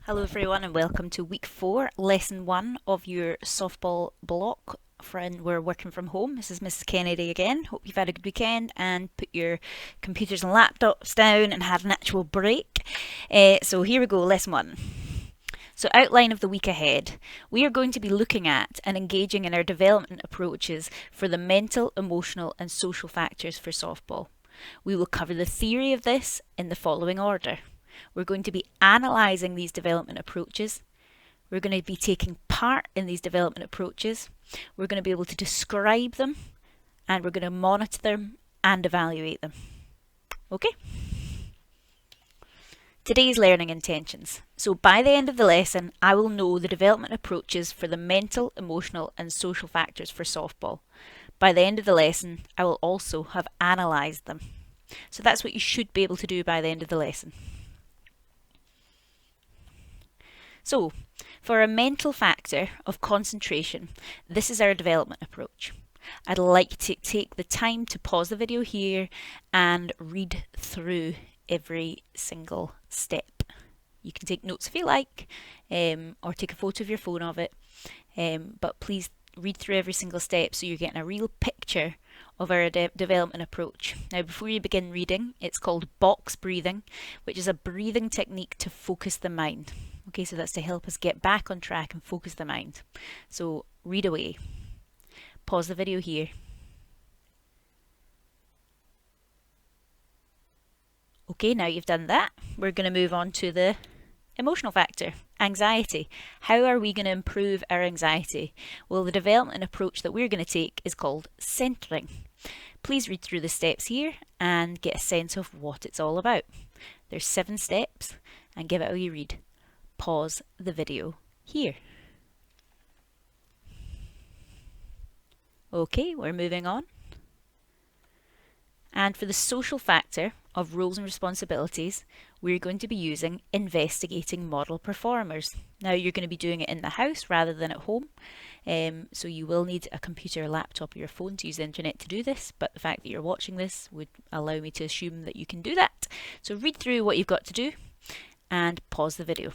Hello everyone and welcome to week 4, lesson 1 of your softball block. Friend, we're working from home. This is Mrs. Kennedy again. Hope you've had a good weekend and put your computers and laptops down and had an actual break. So here we go, lesson 1. So outline of the week ahead. We are going to be looking at and engaging in our development approaches for the mental, emotional and social factors for softball. We will cover the theory of this in the following order. We're going to be analysing these development approaches. We're going to be taking part in these development approaches. We're going to be able to describe them and we're going to monitor them and evaluate them. Okay? Today's learning intentions. So by the end of the lesson, I will know the development approaches for the mental, emotional and social factors for softball. By the end of the lesson, I will also have analysed them. So that's what you should be able to do by the end of the lesson. So, for a mental factor of concentration, this is our development approach. I'd like to take the time to pause the video here and read through every single step. You can take notes if you like, or take a photo of your phone of it, but please read through every single step so you're getting a real picture of our development approach. Now before you begin reading, it's called box breathing, which is a breathing technique to focus the mind. Okay, so that's to help us get back on track and focus the mind. So read away. Pause the video here. Okay, now you've done that, we're going to move on to the emotional factor, anxiety. How are we going to improve our anxiety? Well, the development approach that we're going to take is called centering. Please read through the steps here and get a sense of what it's all about. There's 7 steps and give it a wee read. Pause the video here. Okay, we're moving on. And for the social factor of roles and responsibilities, we're going to be using investigating model performers. Now you're going to be doing it in the house rather than at home, so you will need a computer, laptop or your phone to use the internet to do this, but the fact that you're watching this would allow me to assume that you can do that. So read through what you've got to do and pause the video.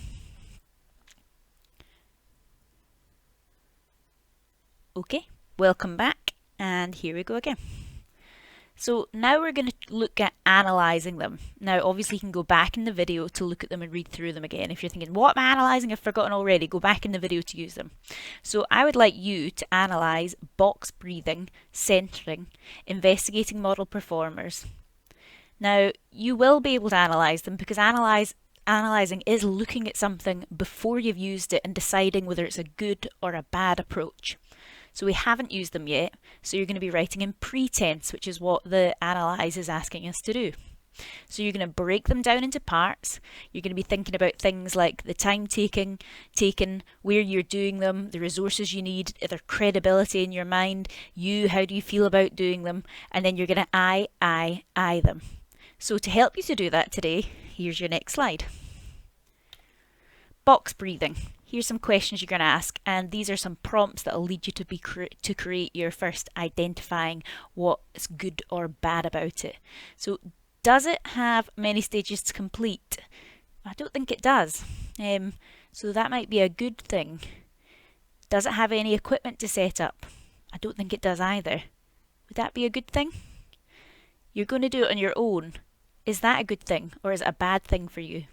Okay, welcome back and here we go again. So now we're going to look at analysing them. Now obviously you can go back in the video to look at them and read through them again. If you're thinking, what am I analysing? I've forgotten already. Go back in the video to use them. So I would like you to analyse box breathing, centering, investigating model performers. Now you will be able to analyse them because analysing is looking at something before you've used it and deciding whether it's a good or a bad approach. So we haven't used them yet, so you're going to be writing in pretense, which is what the analyse is asking us to do. So you're going to break them down into parts. You're going to be thinking about things like the time taken, where you're doing them, the resources you need, their credibility in your mind, how do you feel about doing them, and then you're going to I them. So to help you to do that today, here's your next slide. Box breathing. Here's some questions you're going to ask, and these are some prompts that will lead you to create your first identifying what's good or bad about it. So does it have many stages to complete? I don't think it does. So that might be a good thing. Does it have any equipment to set up? I don't think it does either. Would that be a good thing? You're going to do it on your own. Is that a good thing or is it a bad thing for you?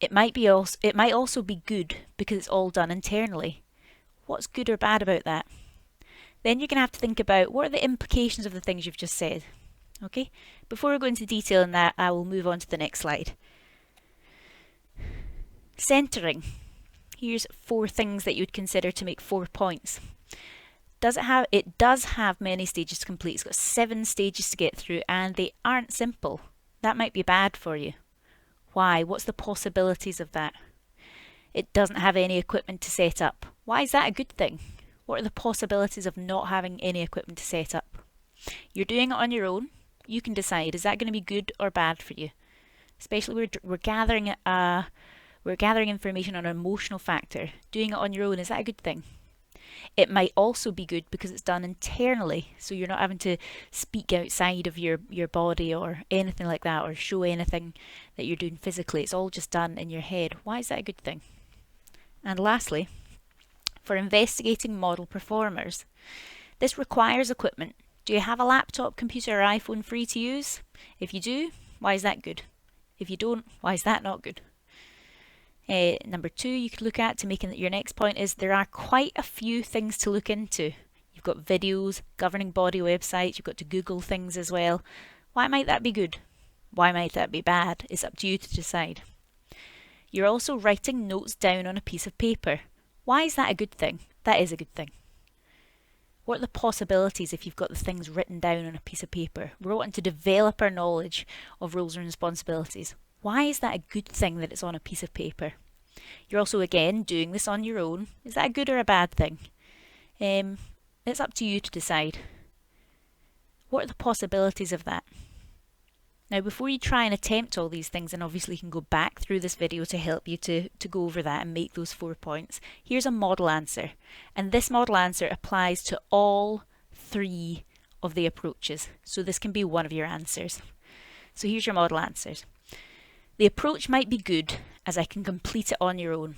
It might also be good because it's all done internally. What's good or bad about that? Then you're going to have to think about what are the implications of the things you've just said. Okay? Before we go into detail in that, I will move on to the next slide. Centering. Here's 4 things that you'd consider to make 4 points. It does have many stages to complete. It's got 7 stages to get through and they aren't simple. That might be bad for you. Why? What's the possibilities of that? It doesn't have any equipment to set up. Why is that a good thing? What are the possibilities of not having any equipment to set up? You're doing it on your own. You can decide, is that going to be good or bad for you? Especially we're gathering information on an emotional factor. Doing it on your own, is that a good thing? It might also be good because it's done internally, so you're not having to speak outside of your body or anything like that, or show anything that you're doing physically. It's all just done in your head. Why is that a good thing? And lastly, for investigating model performers, this requires equipment. Do you have a laptop, computer, or iPhone free to use? If you do, why is that good? If you don't, why is that not good? Number 2 you could look at to make your next point is there are quite a few things to look into. You've got videos, governing body websites, you've got to Google things as well. Why might that be good? Why might that be bad? It's up to you to decide. You're also writing notes down on a piece of paper. Why is that a good thing? That is a good thing. What are the possibilities if you've got the things written down on a piece of paper? We're wanting to develop our knowledge of roles and responsibilities. Why is that a good thing that it's on a piece of paper? You're also, again, doing this on your own. Is that a good or a bad thing? It's up to you to decide. What are the possibilities of that? Now, before you try and attempt all these things, and obviously you can go back through this video to help you to go over that and make those 4 points, here's a model answer. And this model answer applies to all 3 of the approaches. So this can be one of your answers. So here's your model answers. The approach might be good as I can complete it on your own.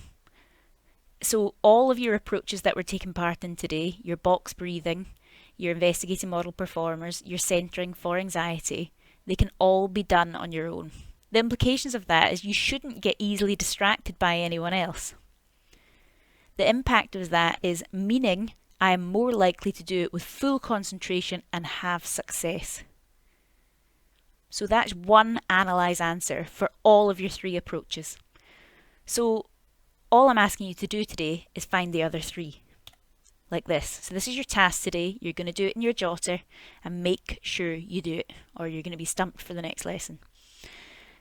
So all of your approaches that we're taking part in today, your box breathing, your investigating model performers, your centering for anxiety, they can all be done on your own. The implications of that is you shouldn't get easily distracted by anyone else. The impact of that is meaning I am more likely to do it with full concentration and have success. So that's one analyse answer for all of your 3 approaches. So all I'm asking you to do today is find the other 3. Like this. So this is your task today. You're going to do it in your jotter and make sure you do it, or you're going to be stumped for the next lesson.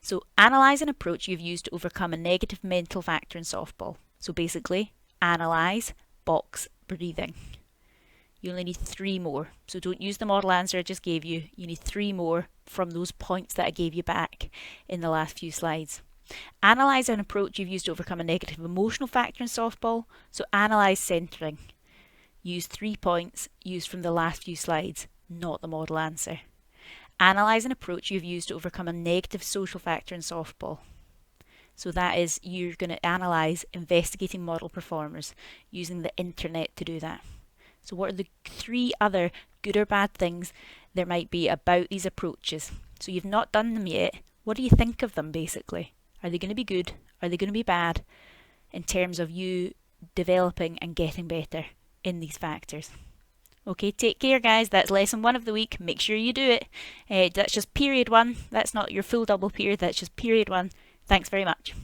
So analyse an approach you've used to overcome a negative mental factor in softball. So basically, analyse, box, breathing. You only need 3 more. So don't use the model answer I just gave you. You need 3 more from those points that I gave you back in the last few slides. Analyse an approach you've used to overcome a negative emotional factor in softball. So analyse centering. Use 3 points used from the last few slides, not the model answer. Analyse an approach you've used to overcome a negative social factor in softball. So that is, you're going to analyse investigating model performers using the internet to do that. So what are the 3 other good or bad things there might be about these approaches? So you've not done them yet. What do you think of them basically? Are they going to be good? Are they going to be bad in terms of you developing and getting better in these factors? Okay, take care guys. That's lesson 1 of the week. Make sure you do it. That's just period 1. That's not your full double period. That's just period 1. Thanks very much.